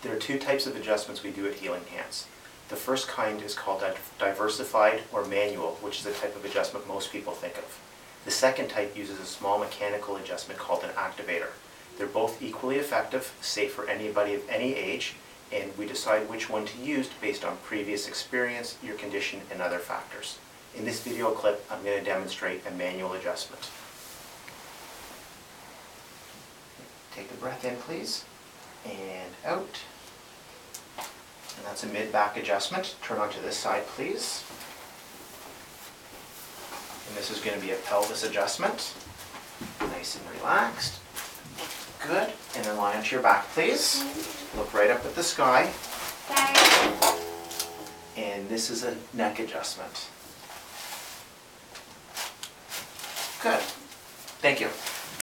There are two types of adjustments we do at Healing Hands. The first kind is called diversified or manual, which is the type of adjustment most people think of. The second type uses a small mechanical adjustment called an activator. They're both equally effective, safe for anybody of any age, and we decide which one to use based on previous experience, your condition, and other factors. In this video clip, I'm going to demonstrate a manual adjustment. Take the breath in, please, and out. And that's a mid-back adjustment. Turn onto this side, please. And this is going to be a pelvis adjustment. Nice and relaxed. Good. And then lie onto your back, please. Look right up at the sky. And this is a neck adjustment. Good. Thank you.